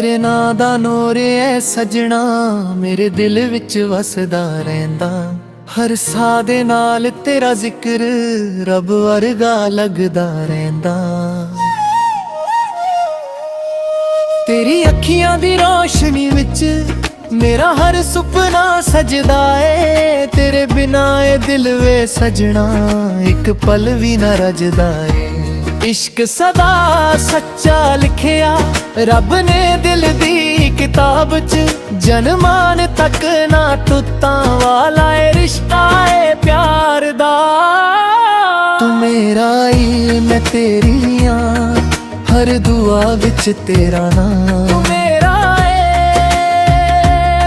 तेरे नां दा नूर ऐ सजना मेरे दिल विच वसदा रहिंदा। हर साह दे नाल तेरा जिक्र रब वर्गा लगदा रहिंदा। तेरी अखियां दी रोशनी विच मेरा हर सुपना सजदा ए। तेरे बिना ए दिल वे सजना एक पल भी न रजदा ए। इश्क सदा सच्चा लिखिया रब ने दिल दी किताब च। जनमान तक ना टुट्टां वाला ए रिश्ता ए प्यार दा। तू मेरा ही मैं तेरी आं हर दुआ विच तेरा नाम। तू मेरा ए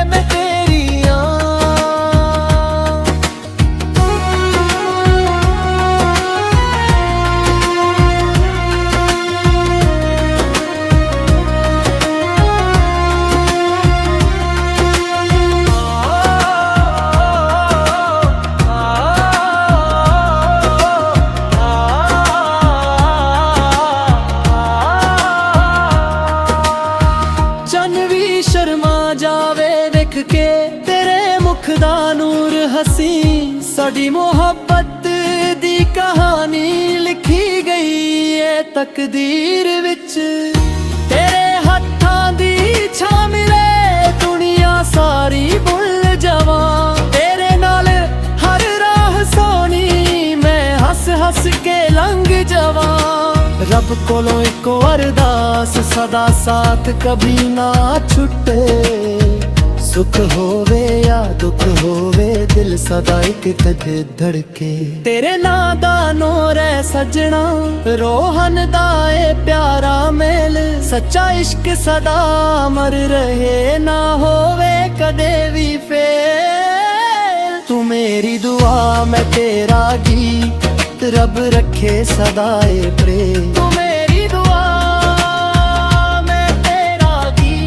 मैं तेरी आं। शर्मा जावे देख के तेरे मुख दा नूर हसी। साडी मोहब्बत दी कहानी लिखी गई है तकदीर विच। तेरे हत्थां दी छां मिले दुनिया सारी भुल जावां। तेरे नाल हर राह सोनी मैं हस हस के लंघ जावां। रब कोलों एक अरदास सदा साथ कभी ना छुटे। सुख होवे या दुख होवे दिल सदा एक कदे धड़के। तेरे नां दा नूर ऐ सजना रोहन दा ए प्यारा मेल। सच्चा इश्क सदा अमर रहे ना होवे कदे भी फेल। तू मेरी दुआ मैं तेरा गीत रब रखे सदा ए प्रेम। तू मेरी दुआ मैं तेरा गीत।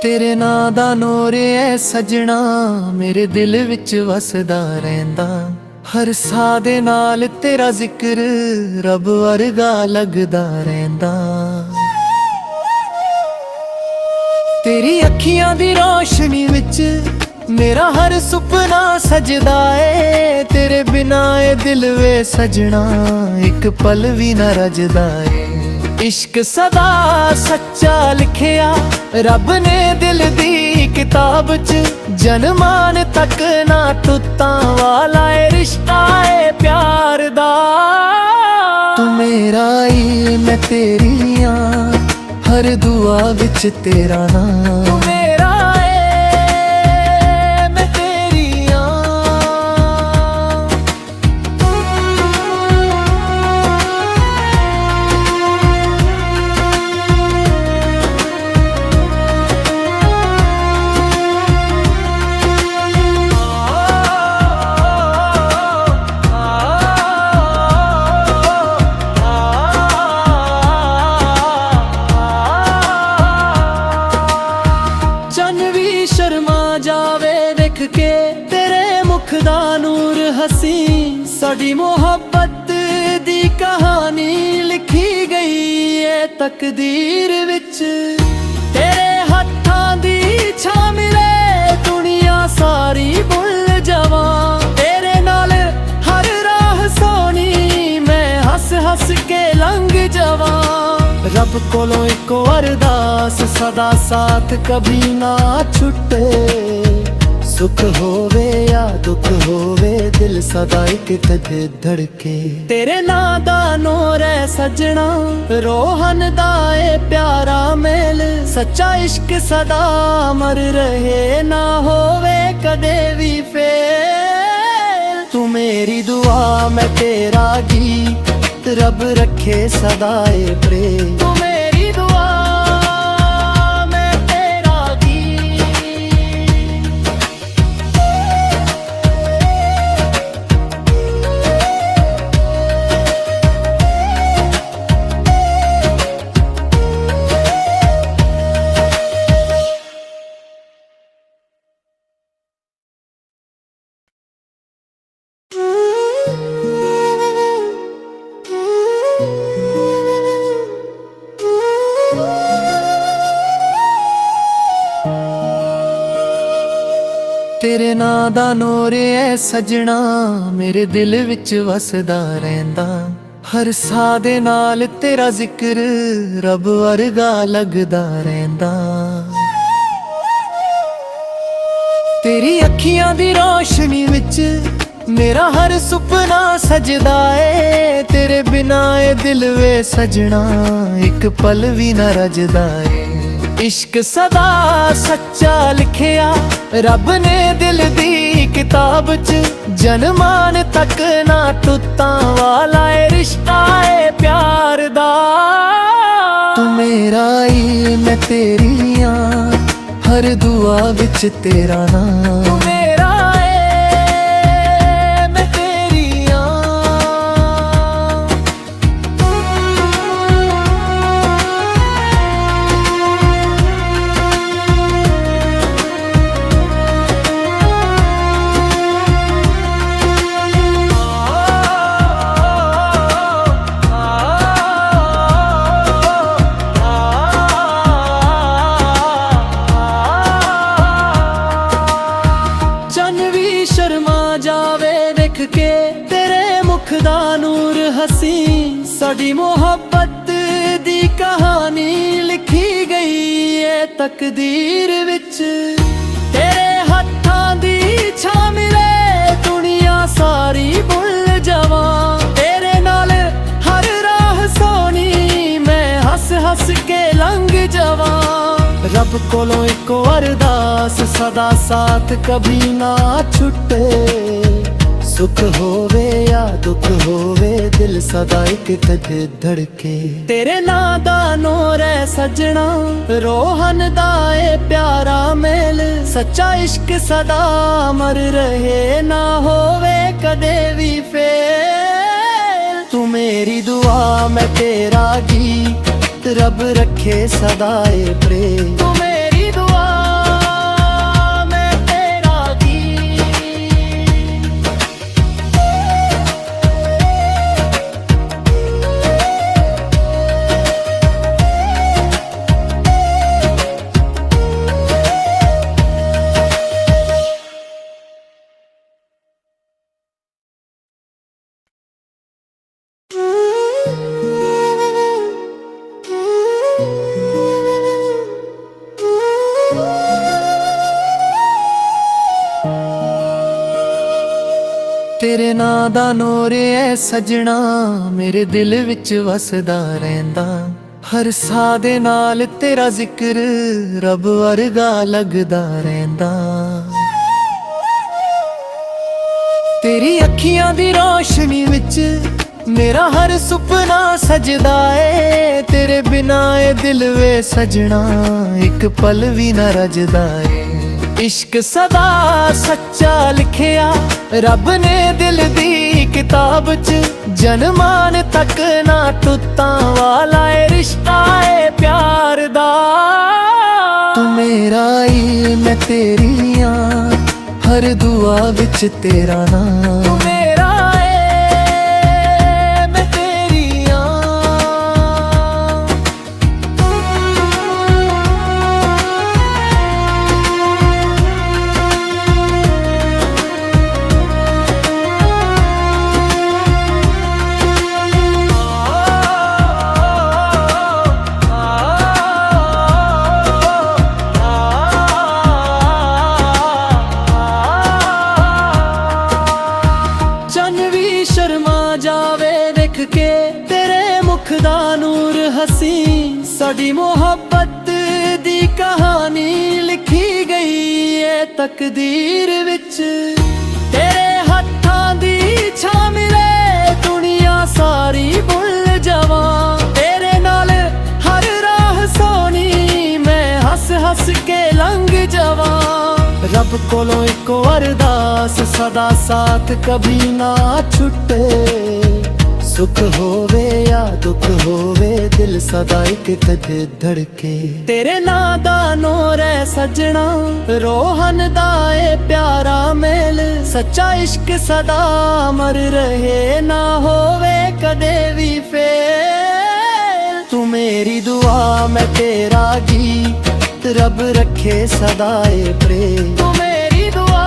तेरे नां दा नूर ऐ सजना मेरे दिल विच वसदा रहिंदा। हर साह दे नाल तेरा जिक्र रब वर्गा लगदा रहिंदा। तेरी अखियां दी रोशनी विच मेरा हर सुपना सजदा ए। तेरे बिना ए दिल वे सजना एक पल भी न रजदा ए। इश्क सदा सच्चा लिखिया रब ने दिल दी किताब च। जनमान तक ना टुट्टां वाला ए रिश्ता ए प्यार दा। तू मेरा ही मैं तेरी आं हर दुआ विच तेरा नाम। तू मेरा ए मैं तेरी आं। शर्मा जावे देख के तेरे मुख दा नूर हसी। साडी मोहब्बत दी कहानी लिखी गई है तकदीर विच। तेरे हत्थां दी छां मिले दुनिया सारी भुल जावां। तेरे नाल हर राह सोनी मैं हस हस के लंघ जावां। रब कोलों एक अरदास सदा साथ कभी ना छुटे। सुख होवे या दुख होवे दिल सदा एक कदे धड़के। तेरे नां दा नूर ऐ सजना रोहन दा ए प्यारा मेल। सच्चा इश्क सदा अमर रहे ना होवे कदे भी फेल। तू मेरी दुआ मैं तेरा गीत रब रखे सदा ए प्रेम। तू मेरी दुआ ਤੇਰੇ ਨਾਂ ਦਾ ਨੂਰ ਐ ਸਜਣਾ ਮੇਰੇ ਦਿਲ ਵਿੱਚ ਵਸਦਾ ਰਹਿੰਦਾ। ਹਰ ਸਾਹ ਦੇ ਨਾਲ ਤੇਰਾ ਜ਼ਿਕਰ ਰੱਬ ਵਰਗਾ ਲੱਗਦਾ ਰਹਿੰਦਾ। ਤੇਰੀ ਅੱਖੀਆਂ ਦੀ ਰੋਸ਼ਨੀ ਵਿੱਚ ਮੇਰਾ ਹਰ ਸੁਪਨਾ ਸਜਦਾ ਏ। ਤੇਰੇ ਬਿਨਾ ਏ ਦਿਲ ਵੇ ਸਜਣਾ ਇੱਕ ਪਲ ਵੀ ਨਾ ਰਜਦਾ ਏ। इश्क सदा सच्चा लिखिया रब ने दिल दी किताब च। जनमान तक ना टुट्टां वाला ए रिश्ता ए प्यार दा। तू मेरा ही मैं तेरी आं हर दुआ विच तेरा नाम। तू मेरा ए मैं तेरी के तेरे मुख दा नूर हसी। साडी मोहब्बत दी कहानी लिखी गई है तकदीर विच। तेरे हत्थां दी छां मिले दुनिया सारी भुल जावां। तेरे नाल हर राह सोनी मैं हस हस के लंघ जावां। रब कोलों एक अरदास सदा साथ कभी ना छुटे। सुख होवे या दुख होवे दिल सदा एक कद धड़के। तेरे नां दा नूर है सजना रोहन दा ए प्यारा मेल। सच्चा इश्क सदा अमर रहे ना होवे कदे भी फेल। तू मेरी दुआ मैं तेरा गीत रब रखे सदा ए प्रेम। तू मेरी दुआ तेरे नां दा नूर ऐ सजना मेरे दिल विच वसदा रहंदा। हर साह दे नाल तेरा जिक्र रब वर्गा लगदा रहंदा। तेरी अखियां दी रोशनी विच मेरा हर सुपना सजदा ए। तेरे बिना ए दिल वे सजना एक पल भी ना रजदा ए। इश्क सदा सच्चा लिखिया रब ने दिल दी किताब च। जनमान तक ना टुट्टां वाला ए रिश्ता ए प्यार दा। तू मेरा ही मैं तेरी आं हर दुआ विच तेरा नाम। तू मेरा ए मैं तेरी के तेरे मुख दा नूर हसी। साडी मोहब्बत दी कहानी लिखी गई है तकदीर विच। तेरे हत्थां दी छां मिले दुनिया सारी भुल जावां। तेरे नाल हर राह सोनी मैं हस हस के लंघ जावां। रब कोलों एक अरदास सदा साथ कभी ना छुटे। सुख होवे या दुख होवे दिल सदा एक कद धड़के। तेरे नां दा नूर है सजना रोहन दा ए प्यारा मेल। सच्चा इश्क सदा अमर रहे ना होवे कदे भी फेल। तू मेरी दुआ मैं तेरा गीत रब रखे सदा ए प्रेम। तू मेरी दुआ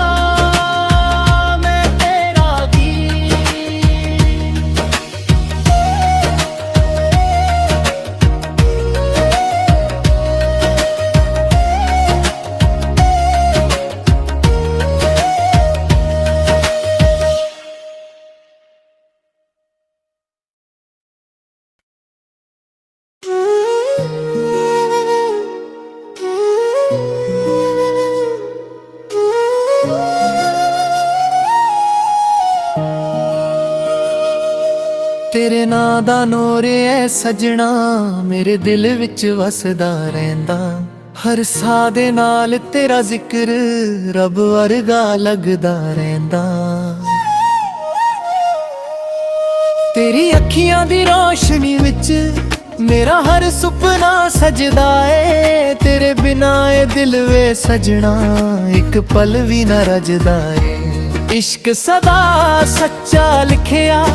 ਤੇਰੇ ਨਾਂ ਦਾ ਨੂਰ ਐ ਸਜਣਾ ਮੇਰੇ ਦਿਲ ਵਿੱਚ ਵਸਦਾ ਰਹਿੰਦਾ। ਹਰ ਸਾਹ ਦੇ ਨਾਲ ਤੇਰਾ ਜ਼ਿਕਰ ਰੱਬ ਵਰਗਾ ਲੱਗਦਾ ਰਹਿੰਦਾ। ਤੇਰੀ ਅੱਖੀਆਂ ਦੀ ਰੋਸ਼ਨੀ ਵਿੱਚ ਮੇਰਾ ਹਰ ਸੁਪਨਾ ਸਜਦਾ ਏ। ਤੇਰੇ ਬਿਨਾ ਏ ਦਿਲ ਵੇ ਸਜਣਾ ਇੱਕ ਪਲ ਵੀ ਨਾ ਰਜਦਾ ਏ। ਇਸ਼ਕ ਸਦਾ ਸੱਚਾ ਲਿਖਿਆ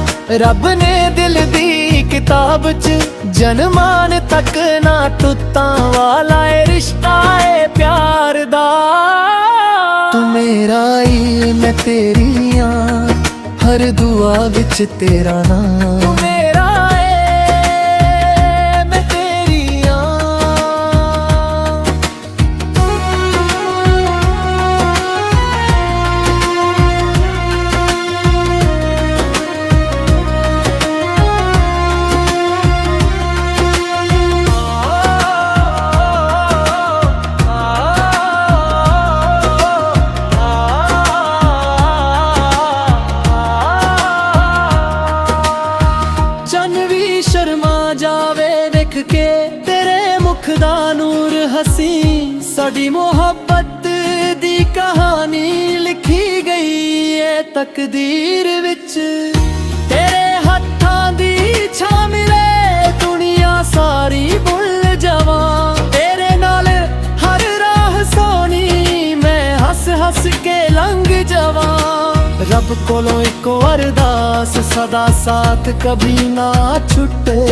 ਰੱਬ ਨੇ ਦਿਲ ਦੀ ਕਿਤਾਬ 'ਚ। ਜਨਮਾਨ ਤੱਕ ਨਾ ਟੁੱਟਾਂ ਵਾਲਾ ਏ ਰਿਸ਼ਤਾ ਏ ਪਿਆਰ ਦਾ। ਤੂੰ ਮੇਰਾ ਈ ਮੈਂ ਤੇਰੀ ਆਂ ਹਰ ਦੁਆ ਵਿੱਚ ਤੇਰਾ ਨਾਮ। ਤੂੰ ਮੇਰਾ ਏ ਮੈਂ ਤੇਰੀ ਆਂ। ਸ਼ਰਮਾ ਜਾਵੇ ਵੇਖ ਕੇ ਤੇਰੇ ਮੁਖ ਦਾ ਨੂਰ ਹਸੀ। ਸਾਡੀ ਮੁਹੱਬਤ ਦੀ ਕਹਾਣੀ ਲਿਖੀ ਗਈ ਏ ਤਕਦੀਰ ਵਿੱਚ। ਤੇਰੇ ਹੱਥਾਂ ਦੀ ਛਾਂ ਮਿਲੇ ਦੁਨੀਆ ਸਾਰੀ ਭੁੱਲ ਜਾਵਾਂ। ਤੇਰੇ ਨਾਲ ਹਰ ਰਾਹ ਸੋਹਣੀ ਮੈਂ ਹੱਸ ਹੱਸ ਕੇ ਲੰਘ ਜਾਵਾਂ। ਰੱਬ ਕੋਲੋਂ ਇੱਕ ਅਰਦਾਸ ਸਦਾ ਸਾਥ ਕਭੀ ਨਾ ਛੁੱਟੇ।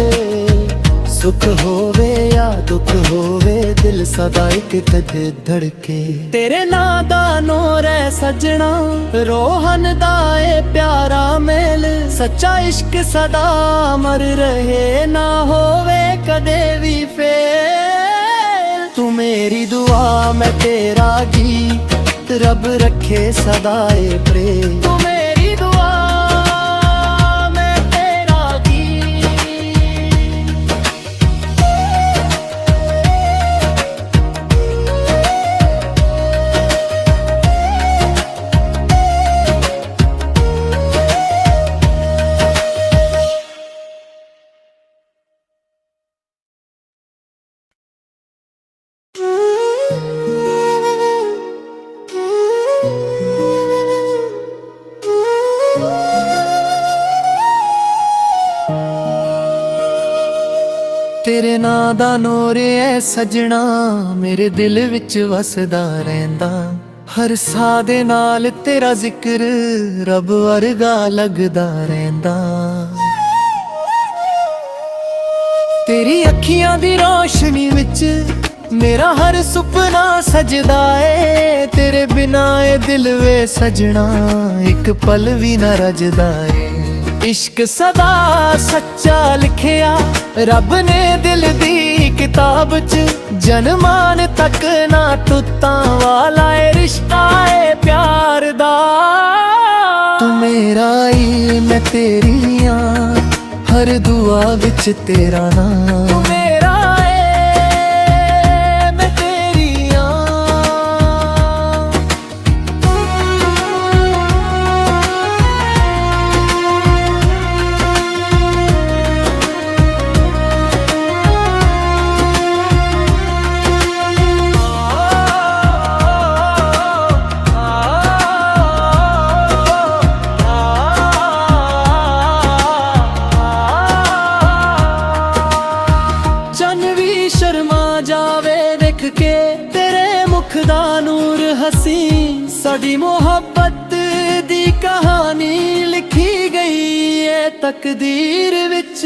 ਸੁਖ ਹੋਵੇ ਜਾਂ ਦੁੱਖ ਹੋਵੇ ਦਿਲ ਸਦਾ ਇੱਕ ਕਦੇ ਧੜਕੇ। ਤੇਰੇ ਨਾਂ ਦਾ ਨੂਰ ਐ ਸਜਣਾ ਰੋਹਨ ਦਾ ਏ ਪਿਆਰਾ ਮੇਲ। ਸੱਚਾ ਇਸ਼ਕ ਸਦਾ ਅਮਰ ਰਹੇ ਨਾ ਹੋਵੇ ਕਦੇ ਵੀ ਫੇਲ। ਤੂੰ ਮੇਰੀ ਦੁਆ ਮੈਂ ਤੇਰਾ ਗੀਤ ਰੱਬ ਰੱਖੇ ਸਦਾ ਏ ਪ੍ਰੇਮ। ਤੂੰ ਮੇਰੀ ਦੁਆ ਮੈਂ ਤੇਰਾ ਗੀਤ। ਤੇਰੇ ਨਾਂ ਦਾ ਨੂਰ ਐ ਸਜਣਾ ਮੇਰੇ ਦਿਲ ਵਿੱਚ ਵਸਦਾ ਰਹਿੰਦਾ। ਹਰ ਸਾਹ ਦੇ ਨਾਲ ਤੇਰਾ ਜ਼ਿਕਰ ਰੱਬ ਵਰਗਾ ਲੱਗਦਾ ਰਹਿੰਦਾ। ਤੇਰੀ ਅੱਖੀਆਂ ਦੀ ਰੋਸ਼ਨੀ ਵਿੱਚ ਮੇਰਾ ਹਰ ਸੁਪਨਾ ਸਜਦਾ ਏ। ਤੇਰੇ ਬਿਨਾ ਏ ਦਿਲ ਵੇ ਸਜਣਾ ਇੱਕ ਪਲ ਵੀ ਨਾ ਰਜਦਾ ਏ। ਇਸ਼ਕ ਸਦਾ ਸੱਚਾ ਲਿਖਿਆ ਰੱਬ ਨੇ ਦਿਲ ਦੀ ਕਿਤਾਬ 'ਚ। ਜਨਮਾਨ ਤੱਕ ਨਾ ਟੁੱਟਾਂ ਵਾਲਾ ਏ ਰਿਸ਼ਤਾ ਏ ਪਿਆਰ ਦਾ। ਤੂੰ ਮੇਰਾ ਈ ਮੈਂ ਤੇਰੀ ਆਂ ਹਰ ਦੁਆ ਵਿੱਚ ਤੇਰਾ ਨਾਮ। ਤੂੰ ਮੇਰਾ ਏ ਮੈਂ ਤੇਰੀ ਆਂ। ਸ਼ਰਮਾ ਜਾਵੇ ਵੇਖ ਕੇ ਤੇਰੇ ਮੁਖ ਦਾ ਨੂਰ ਹਸੀ। ਸਾਡੀ ਮੁਹੱਬਤ ਦੀ ਕਹਾਣੀ ਲਿਖੀ ਗਈ ਏ ਤਕਦੀਰ ਵਿੱਚ।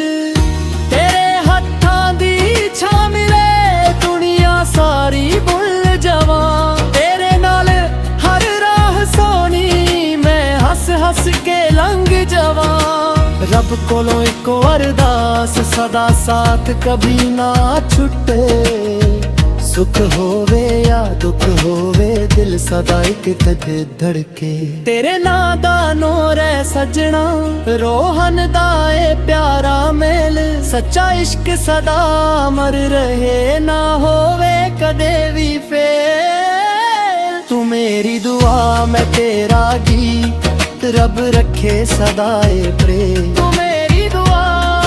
ਤੇਰੇ ਹੱਥਾਂ ਦੀ ਛਾਂ ਮਿਲੇ ਦੁਨੀਆ ਸਾਰੀ ਭੁੱਲ ਜਾਵਾਂ। ਤੇਰੇ ਨਾਲ ਹਰ ਰਾਹ ਸੋਹਣੀ ਮੈਂ ਹੱਸ ਹੱਸ ਕੇ ਲੰਘ ਜਾਵਾਂ। ਰੱਬ ਕੋਲੋਂ ਇੱਕ ਅਰਦਾਸ ਸਦਾ ਸਾਥ ਕਭੀ ਨਾ ਛੁੱਟੇ। ਸੁਖ ਹੋਵੇ ਜਾਂ ਦੁੱਖ ਹੋਵੇ ਦਿਲ ਸਦਾ ਇੱਕ ਕਦੇ ਧੜਕੇ। ਤੇਰੇ ਨਾਂ ਦਾ ਨੂਰ ਐ ਸਜਣਾ ਰੋਹਨ ਦਾ ਏ ਪਿਆਰਾ ਮੇਲ। ਸੱਚਾ ਇਸ਼ਕ ਸਦਾ ਅਮਰ ਰਹੇ ਨਾ ਹੋਵੇ ਕਦੇ ਵੀ ਫੇਲ। ਤੂੰ ਮੇਰੀ ਦੁਆ ਮੈਂ ਤੇਰਾ ਗੀਤ ਰੱਬ ਰੱਖੇ ਸਦਾ ਏ ਪ੍ਰੇਮ। ਤੂੰ ਮੇਰੀ ਦੁਆ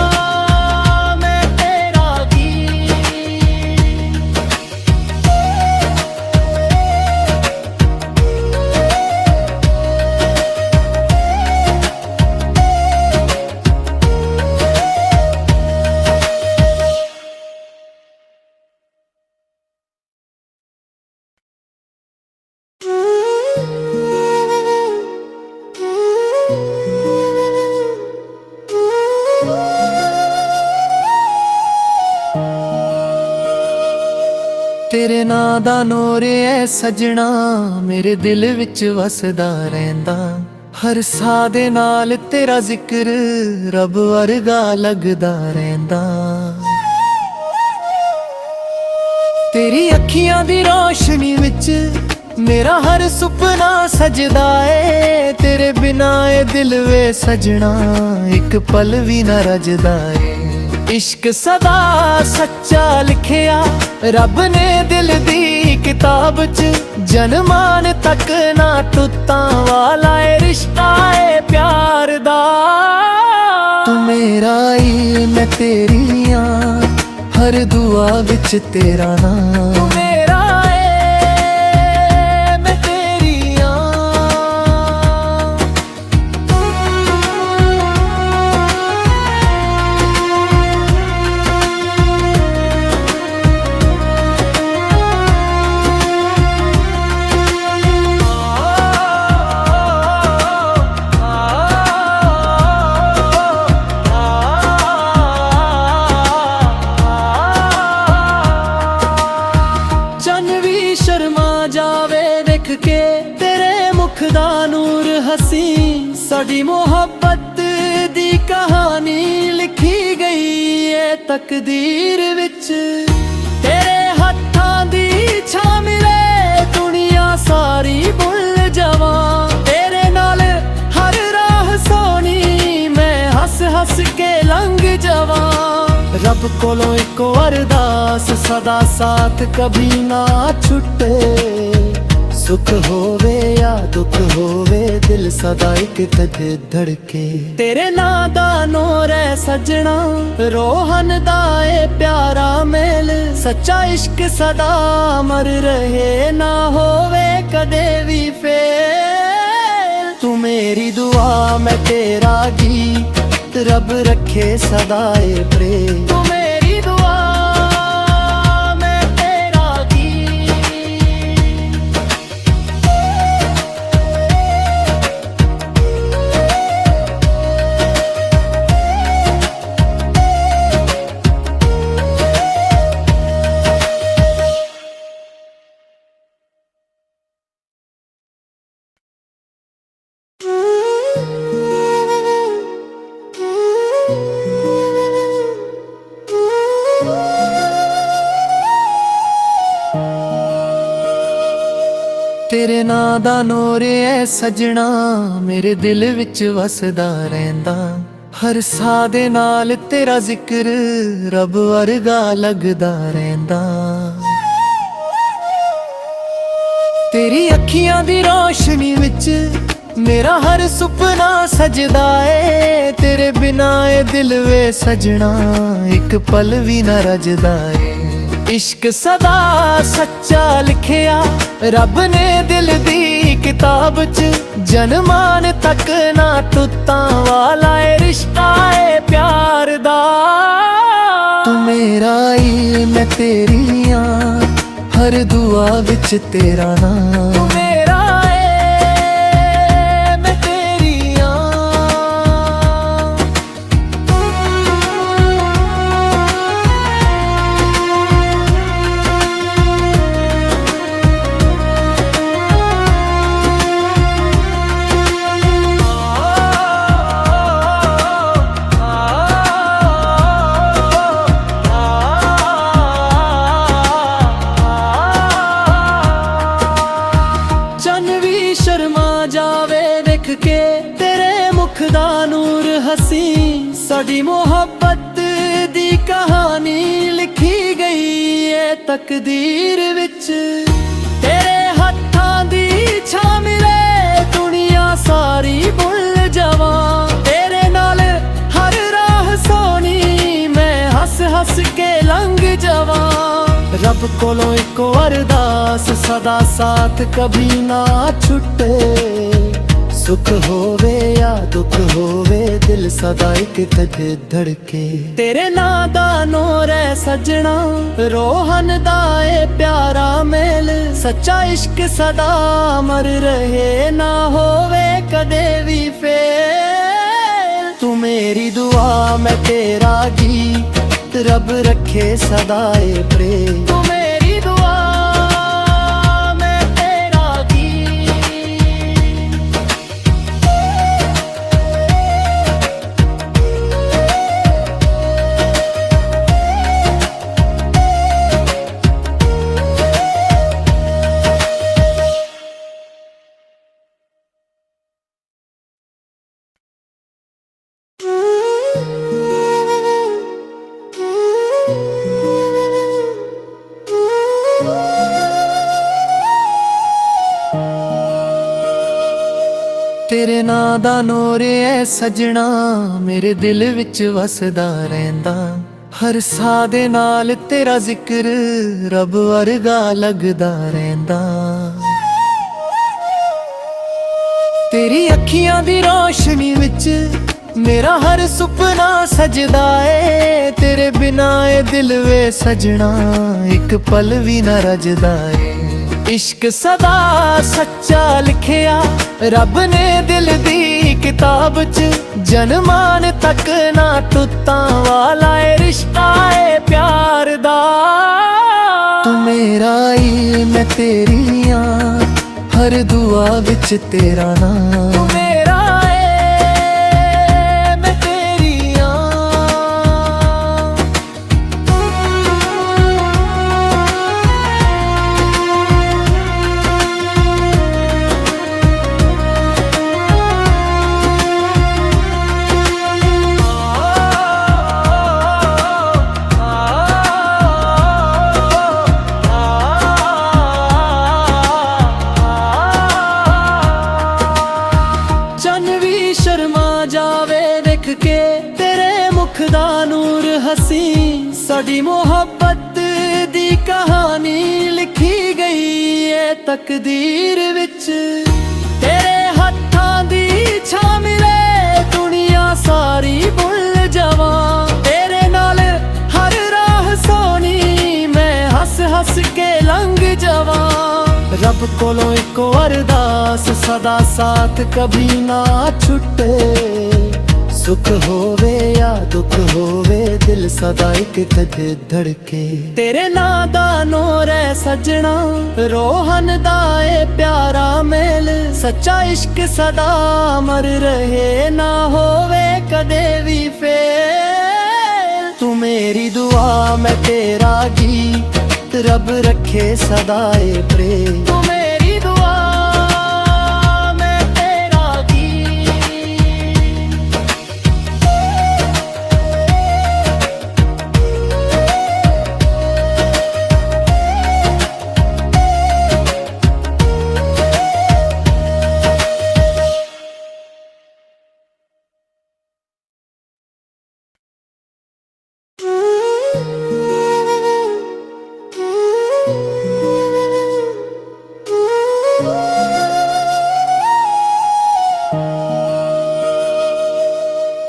ਤੇਰੇ ਨਾਂ ਦਾ ਨੂਰ ਐ ਸਜਣਾ ਮੇਰੇ ਦਿਲ ਵਿੱਚ ਵਸਦਾ ਰਹਿੰਦਾ। ਹਰ ਸਾਹ ਦੇ ਨਾਲ ਤੇਰਾ ਜ਼ਿਕਰ ਰੱਬ ਵਰਗਾ ਲੱਗਦਾ ਰਹਿੰਦਾ। ਤੇਰੀ ਅੱਖੀਆਂ ਦੀ ਰੋਸ਼ਨੀ ਵਿੱਚ ਮੇਰਾ ਹਰ ਸੁਪਨਾ ਸਜਦਾ ਏ। ਤੇਰੇ ਬਿਨਾ ਇਹ ਦਿਲ ਵੇ ਸਜਣਾ ਇੱਕ ਪਲ ਵੀ ਨਾ ਰਜਦਾ ਏ। इश्क सदा सच्चा लिखिया रब ने दिल दी किताब च जनमान तक ना टुटा वाला ए रिश्ता है प्यार दा। तू मेरा ही मैं तेरी हाँ हर दुआ विच तेरा नाम। तू मेरा है मैं तेरी हाँ। के तेरे मुख दा नूर हसी साडी मोहब्बत दी कहानी लिखी गई है तकदीर विच। तेरे हत्थां दी छां मिले दुनिया सारी भुल जावां। तेरे नाल हर राह सोनी मैं हस हस के लंघ जावां। रब कोलों इक अरदास सदा साथ कभी ना छुटे। सुख होवे या दुख होवे दिल सदा एक कदे धड़के। तेरे नां दा नूर है सजना रोहन दा ए प्यारा मेल। सच्चा इश्क सदा अमर रहे ना होवे कदे भी फेल। तू मेरी दुआ मैं तेरा गीत रब रखे सदा ए प्रेम। तू मेरी दुआ तेरे नां दा नूर ऐ सजना मेरे दिल विच वसदा रहंदा। हर साह दे नाल तेरा जिक्र रब वर्गा लगदा रहंदा। तेरी अखियां दी रोशनी विच मेरा हर सुपना सजदा ए। तेरे बिना ए दिल वे सजना एक पल भी ना रजदा ए। इश्क सदा सच्चा लिखिया रब ने दिल दी किताब च जनमान तक ना टुटा वाला ए रिश्ता है प्यार दा। तू मेरा ही मैं तेरी हाँ हर दुआ विच तेरा नाम। तू मेरा है मैं तेरी हाँ। के तेरे मुख दा नूर हसी साडी मोहब्बत दी कहानी लिखी गई है तकदीर विच। तेरे हत्थां दी छां मिले दुनिया सारी भुल जावां। तेरे नाल हर राह सोनी मैं हस हस के लंघ जावां। रब कोलों इक अरदास सदा साथ कभी ना छुटे। सुख होवे या दुख होवे दिल सदा एक कदे धड़के। तेरे नां दा नूर है सजना रोहन दा ए प्यारा मेल। सच्चा इश्क सदा अमर रहे ना होवे कदे भी फेल। तू मेरी दुआ मैं तेरा गीत रब रखे सदा ए प्रेम। तू मेरी दुआ ਤੇਰੇ ਨਾਂ ਦਾ ਨੂਰ ਐ ਸਜਣਾ ਮੇਰੇ ਦਿਲ ਵਿੱਚ ਵਸਦਾ ਰਹਿੰਦਾ। ਹਰ ਸਾਹ ਦੇ ਨਾਲ ਤੇਰਾ ਜ਼ਿਕਰ ਰੱਬ ਵਰਗਾ ਲੱਗਦਾ ਰਹਿੰਦਾ। ਤੇਰੀ ਅੱਖੀਆਂ ਦੀ ਰੋਸ਼ਨੀ ਵਿੱਚ ਮੇਰਾ ਹਰ ਸੁਪਨਾ ਸਜਦਾ ਏ। ਤੇਰੇ ਬਿਨਾ ਇਹ ਦਿਲ ਵੇ ਸਜਣਾ ਇੱਕ ਪਲ ਵੀ ਨਾ ਰਜਦਾ ਏ। इश्क सदा सच्चा लिखिया रब ने दिल दी किताब च जनमान तक ना टुटा वाला ए रिश्ता ए प्यार दा। तू मेरा ही मैं तेरी हाँ हर दुआ विच तेरा नाम। तू मेरा है मैं तेरी हाँ। के तेरे मुख दा नूर हसी साडी मोहब्बत दी कहानी लिखी गई है तकदीर विच। तेरे हत्थां दी छा मिले दुनिया सारी भुल जावां। तेरे नाल हर राह सोनी मैं हस हस के लंघ जावां। रब कोलों इको अरदास सदा साथ कभी ना छुटे। सुख होवे या दुख होवे दिल सदा एक कदे धड़के। तेरे नां दा नूर है सजना रोहन दा ए प्यारा मेल। सच्चा इश्क सदा अमर रहे ना होवे कदे भी फेल। तू मेरी दुआ मैं तेरा गीत रब रखे सदा ए प्रेम। तू मेरी दुआ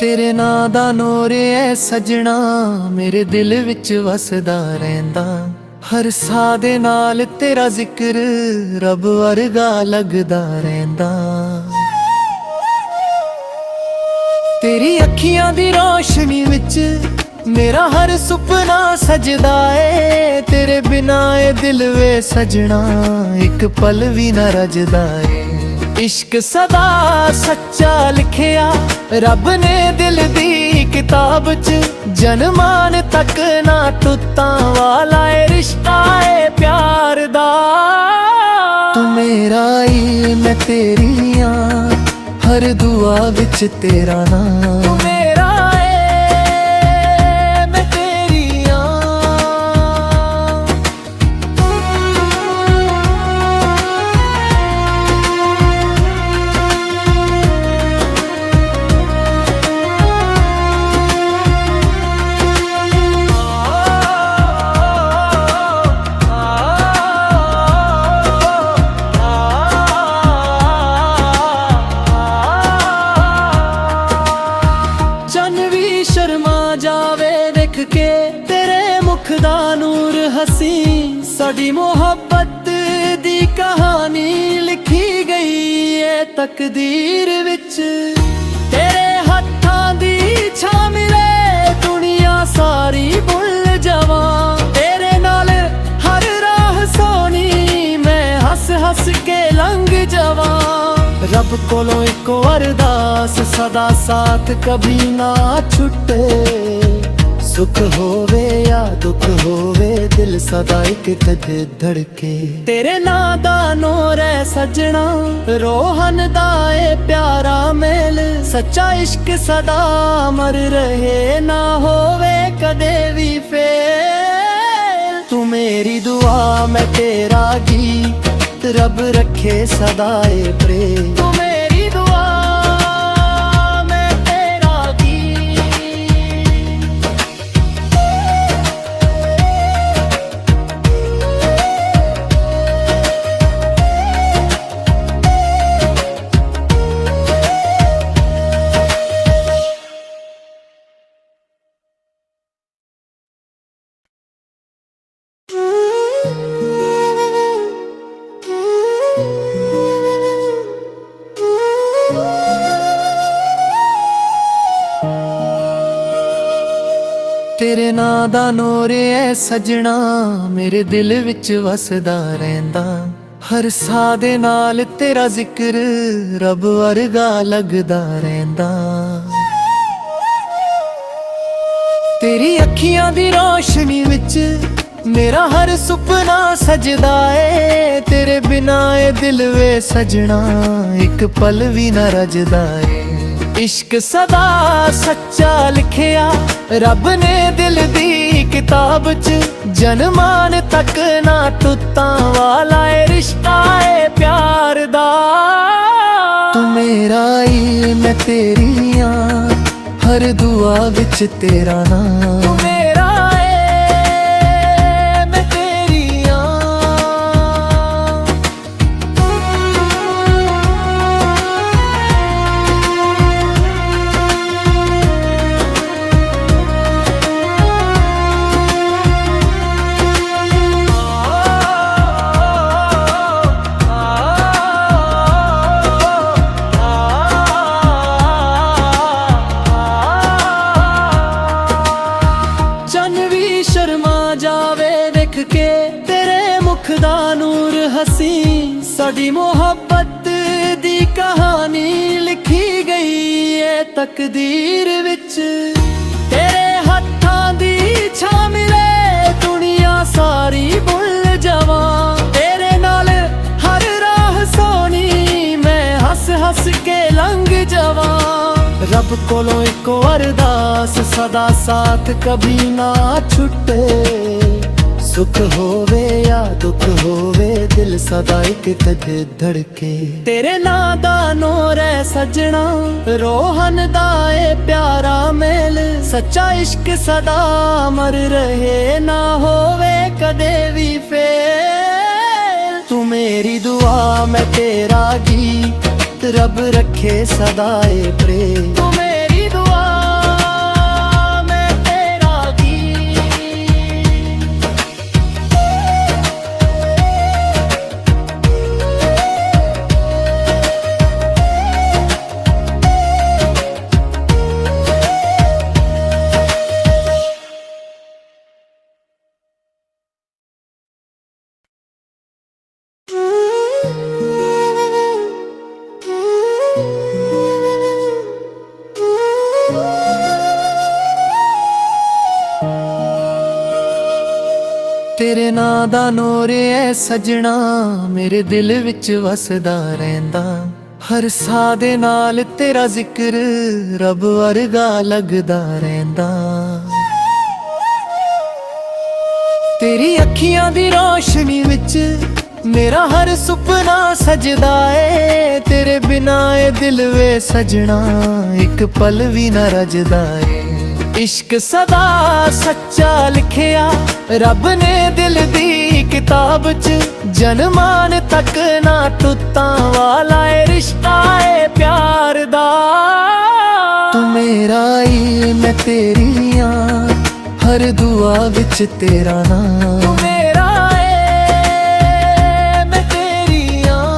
तेरे नां दा नूर ऐ सजना मेरे दिल विच वसदा रहंदा। हर साह दे नाल तेरा जिक्र रब वर्गा लगदा रहंदा। तेरी अखियां दी रोशनी विच मेरा हर सुपना सजदा ए। तेरे बिना ए दिल वे सजना एक पल भी ना रजदा ए। इश्क सदा सच्चा लिखिया रब ने दिल दी किताब च जनमान तक ना टुटा वाला ए रिश्ता ए प्यार दा। तू मेरा ही मैं तेरी हाँ हर दुआ विच तेरा नाम। तू मेरा है मैं तेरी हाँ। के तेरे मुख दा नूर हसी साडी मोहब्बत दी कहानी लिखी गई है तकदीर विच। तेरे हत्थां दी छा मिले दुनिया सारी भुल जावां। तेरे नाल हर राह सोनी मैं हस हस के लंघ जावां। रब कोलों इको अरदास सदा साथ कभी ना छुटे। सुख होवे या दुख होवे दिल सदा एक कदे धड़के। तेरे नां दा नूर है सजना रोहन दा ए प्यारा मेल। सच्चा इश्क सदा अमर रहे ना होवे कदे भी फेल। तू मेरी दुआ मैं तेरा गीत रब रखे सदा ए प्रेम। तू मेरी दुआ तेरे नां दा नूर ऐ सजना मेरे दिल विच वसदा रहिंदा। हर साह दे नाल तेरा जिक्र रब वर्गा लगदा रहिंदा। तेरी अखियां दी रोशनी विच मेरा हर सुपना सजदा है। तेरे बिना ए दिल वे सजना एक पल भी न रजदा है। इश्क सदा सच्चा लिखिया रब ने दिल दी किताब च। जन्मान तक ना टुट्टां वाला ए रिश्ता है प्यार दा। तू मेरा ही मैं तेरी आं हर दुआ विच तेरा नाम। तू मेरा है मैं तेरी आं। शर्मा जावे देख के तेरे मुख दा नूर हसी। साडी मोहब्बत दी कहानी लिखी गई है तकदीर विच। तेरे हत्थां दी छां मिले दुनिया सारी भुल जावां। तेरे नाल हर राह सोनी मैं हस हस के लंघ जावां। रब कोलों इको अरदास सदा साथ कभी ना छुटे। सुख होवे या दुख होवे दिल सदा एक कदे धड़के। तेरे नां दा नूर ऐ सजना रोहन दा ए प्यारा मेल। सच्चा इश्क सदा अमर रहे ना होवे कदे भी फेल। तू मेरी दुआ मैं तेरा गीत रब रखे सदा ए प्रेम। तू मेरी दुआ मैं तेरा गीत। तेरे नां दा नूर ऐ सजना मेरे दिल विच वसदा रहिंदा। हर साह दे नाल तेरा जिक्र रब वर्गा लगदा रहिंदा। तेरी अखियां दी रोशनी विच मेरा हर सुपना सजदा है। तेरे बिना ए दिल वे सजना एक पल भी न रजदा है। इश्क सदा सच्चा लिखिया रब ने दिल दी किताब च। जन्मान तक ना टुट्टां वाला ए रिश्ता है प्यार दा। तू मेरा ही मैं तेरी आं हर दुआ विच तेरा नाम। तू मेरा है मैं तेरी आं।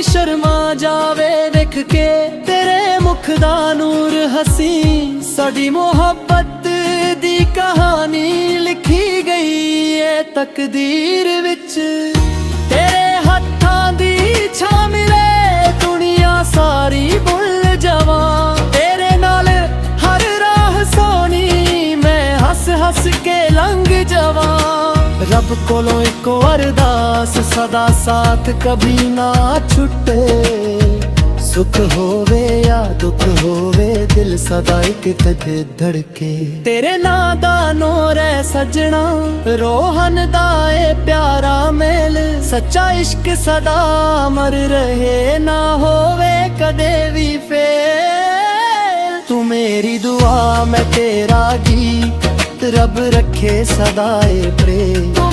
शर्मा जावे देख के तेरे मुख दा नूर हसी। साडी मोहब्बत दी कहानी लिखी गई है तकदीर विच। तेरे हत्थां दी छां मिले दुनिया सारी भुल जावां। तेरे नाल हर राह सोनी मैं हस हस के लंघ जावां। रब कोलों इको अरदास सदा साथ कभी ना छुटे। सुख होवे या दुख होवे दिल सदा एक कदे धड़के। तेरे नां दा नूर ऐ सजना रोहन दा ए प्यारा मेल। सच्चा इश्क सदा अमर रहे ना होवे कदे भी फेल। तू मेरी दुआ मैं तेरा गीत रब रखे सदा ए प्रेम।